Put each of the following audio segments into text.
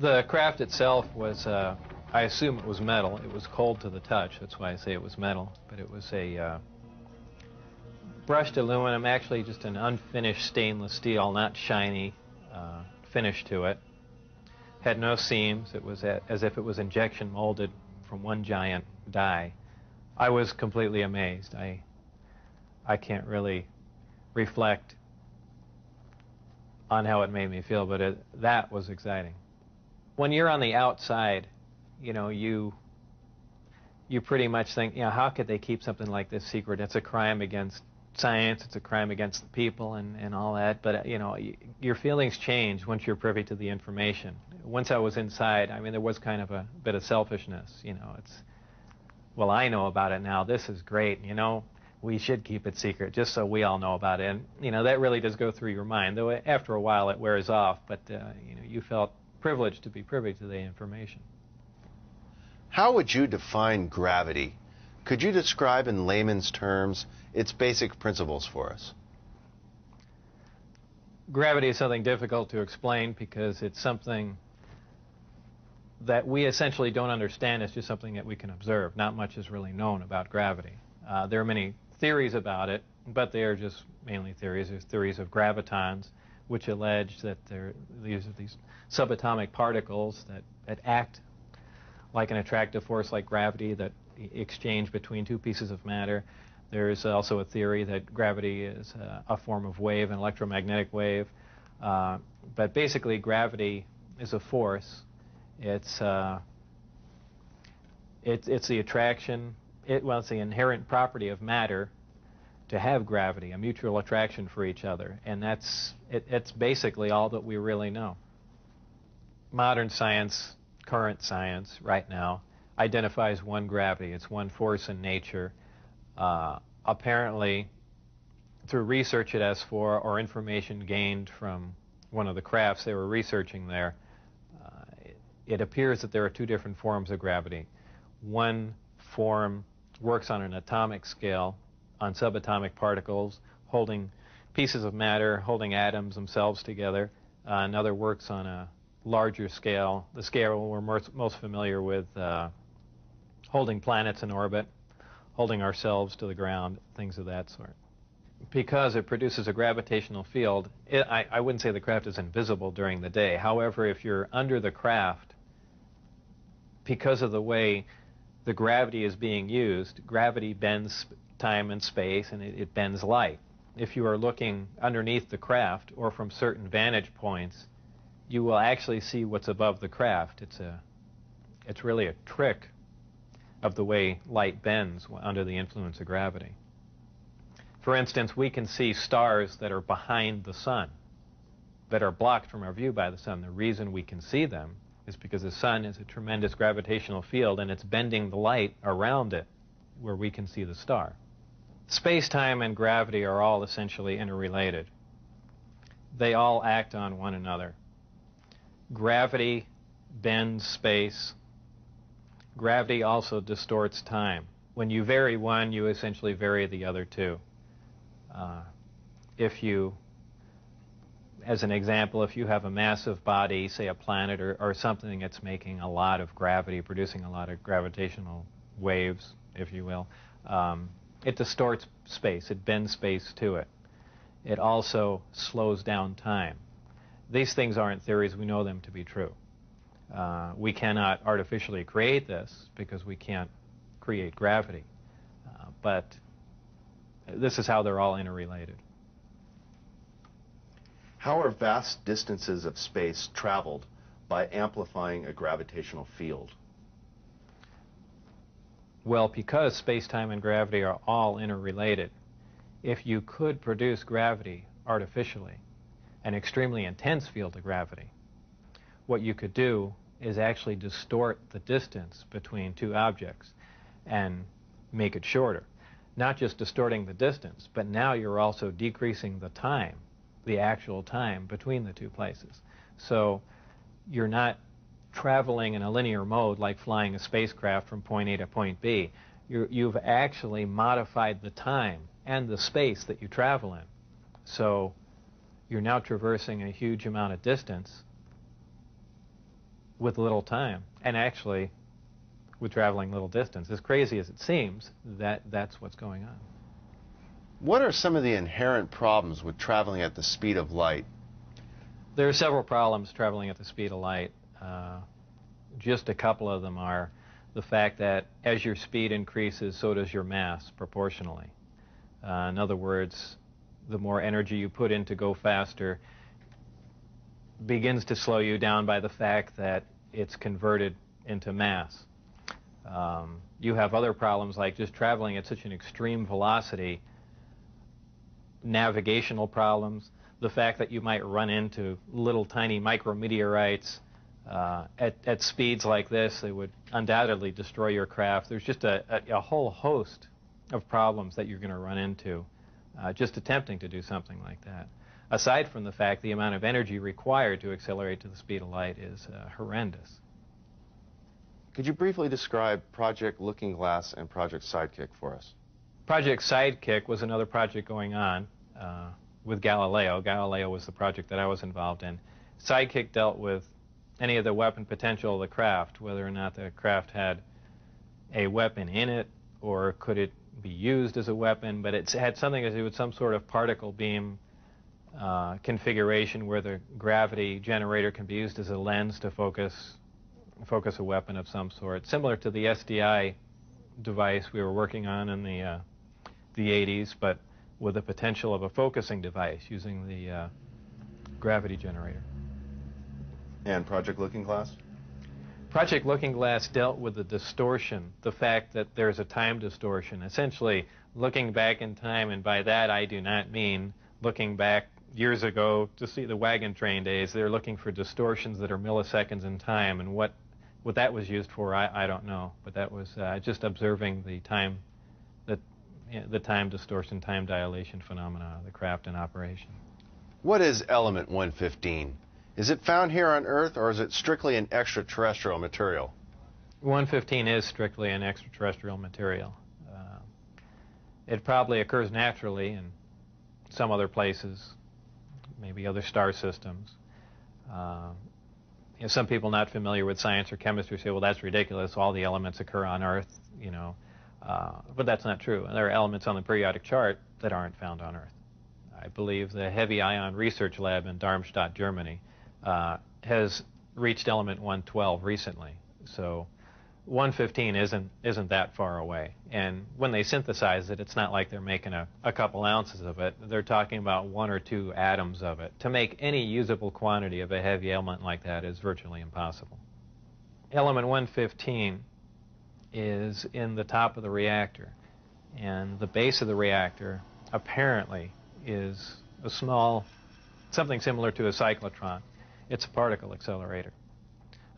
The craft itself was, I assume it was metal. It was cold to the touch. That's why I say it was metal. But it was a brushed aluminum, actually just an unfinished stainless steel, not shiny finish to it. Had no seams. It was as if it was injection molded from one giant die. I was completely amazed. I can't really reflect on how it made me feel, but that was exciting. When you're on the outside, you know, you pretty much think, you know, how could they keep something like this secret? It's a crime against science, it's a crime against the people and all that, but, you know, your feelings change once you're privy to the information. Once I was inside, I mean, there was kind of a bit of selfishness, you know, it's, well, I know about it now, this is great, you know, we should keep it secret just so we all know about it, and, you know, that really does go through your mind, though after a while it wears off, but, you know, you felt privileged to be privy to the information. How would you define gravity? Could you describe in layman's terms its basic principles for us? Gravity is something difficult to explain because it's something that we essentially don't understand. It's just something that we can observe. Not much is really known about gravity. There are many theories about it, but they are just mainly theories. There's theories of gravitons, which allege that these subatomic particles that act like an attractive force like gravity that exchange between two pieces of matter. There's also a theory that gravity is a form of wave, an electromagnetic wave. But basically, gravity is a force. It's the attraction. Well, it's the inherent property of matter to have gravity, a mutual attraction for each other, and it's basically all that we really know. Modern science, current science, right now, identifies one gravity. It's one force in nature. Apparently, through research at S4 or information gained from one of the crafts they were researching there, it appears that there are two different forms of gravity. One form works on an atomic scale, on subatomic particles, holding pieces of matter, holding atoms themselves together. Another works on a larger scale, the scale we're most familiar with, holding planets in orbit, holding ourselves to the ground, things of that sort. Because it produces a gravitational field, I wouldn't say the craft is invisible during the day. However, if you're under the craft, because of the way the gravity is being used, gravity bends time and space, and it bends light. If you are looking underneath the craft or from certain vantage points, you will actually see what's above the craft. It's really a trick of the way light bends under the influence of gravity. For instance, we can see stars that are behind the sun, that are blocked from our view by the sun. The reason we can see them is because the sun is a tremendous gravitational field and it's bending the light around it where we can see the star. Space-time and gravity are all essentially interrelated. They all act on one another. Gravity bends space. Gravity also distorts time. When you vary one, you essentially vary the other two. If you, as an example, if you have a massive body, say a planet or something that's making a lot of gravity, producing a lot of gravitational waves, if you will, it distorts space. It bends space to it. It also slows down time. These things aren't theories. We know them to be true. We cannot artificially create this because we can't create gravity. But this is how they're all interrelated. How are vast distances of space traveled by amplifying a gravitational field? Well, because space-time and gravity are all interrelated, if you could produce gravity artificially, an extremely intense field of gravity, what you could do is actually distort the distance between two objects and make it shorter. Not just distorting the distance, but now you're also decreasing the time, the actual time between the two places. So you're not traveling in a linear mode like flying a spacecraft from point A to point B. You've actually modified the time and the space that you travel in. So you're now traversing a huge amount of distance with little time, and actually with traveling little distance. As crazy as it seems, that's what's going on. What are some of the inherent problems with traveling at the speed of light? There are several problems traveling at the speed of light. Just a couple of them are the fact that as your speed increases, so does your mass proportionally. In other words, the more energy you put in to go faster begins to slow you down by the fact that it's converted into mass. You have other problems like just traveling at such an extreme velocity, navigational problems, the fact that you might run into little tiny micrometeorites at speeds like this. They would undoubtedly destroy your craft. There's just a whole host of problems that you're going to run into just attempting to do something like that. Aside from the fact the amount of energy required to accelerate to the speed of light is horrendous. Could you briefly describe Project Looking Glass and Project Sidekick for us? Project Sidekick was another project going on with Galileo. Galileo was the project that I was involved in. Sidekick dealt with any of the weapon potential of the craft, whether or not the craft had a weapon in it or could it be used as a weapon, but it had something to do with some sort of particle beam configuration where the gravity generator can be used as a lens to focus a weapon of some sort, similar to the SDI device we were working on in the 80s, but with the potential of a focusing device using the gravity generator. And Project Looking Glass? Project Looking Glass dealt with the distortion, the fact that there's a time distortion, essentially looking back in time, and by that I do not mean looking back years ago to see the wagon train days. They're looking for distortions that are milliseconds in time, and what that was used for, I don't know, but that was just observing the time distortion, time dilation phenomena of the craft in operation. What is element 115? Is it found here on Earth, or is it strictly an extraterrestrial material? 115 is strictly an extraterrestrial material. It probably occurs naturally in some other places, maybe other star systems. Some people not familiar with science or chemistry say, well, that's ridiculous, all the elements occur on Earth, but that's not true. There are elements on the periodic chart that aren't found on Earth. I believe the Heavy Ion Research Lab in Darmstadt, Germany, has reached element 112 recently. So 115 isn't that far away. And when they synthesize it, it's not like they're making a couple ounces of it. They're talking about 1 or 2 atoms of it. To make any usable quantity of a heavy element like that is virtually impossible. Element 115 is in the top of the reactor. And the base of the reactor apparently is a small, something similar to a cyclotron. It's a particle accelerator.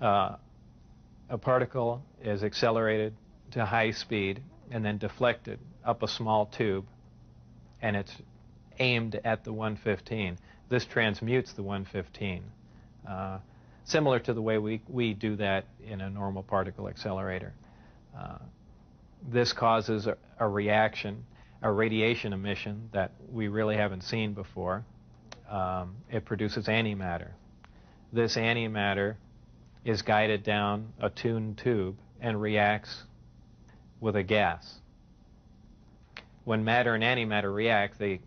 A particle is accelerated to high speed and then deflected up a small tube, and it's aimed at the 115. This transmutes the 115, similar to the way we do that in a normal particle accelerator. This causes a reaction, a radiation emission that we really haven't seen before. It produces antimatter. This antimatter is guided down a tuned tube and reacts with a gas. When matter and antimatter react, they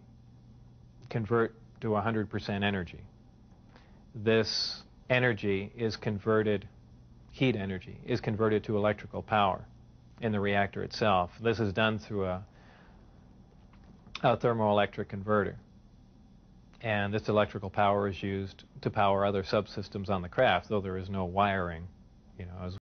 convert to 100% energy. This energy is converted, heat energy, is converted to electrical power in the reactor itself. This is done through a thermoelectric converter. And this electrical power is used to power other subsystems on the craft, though there is no wiring, as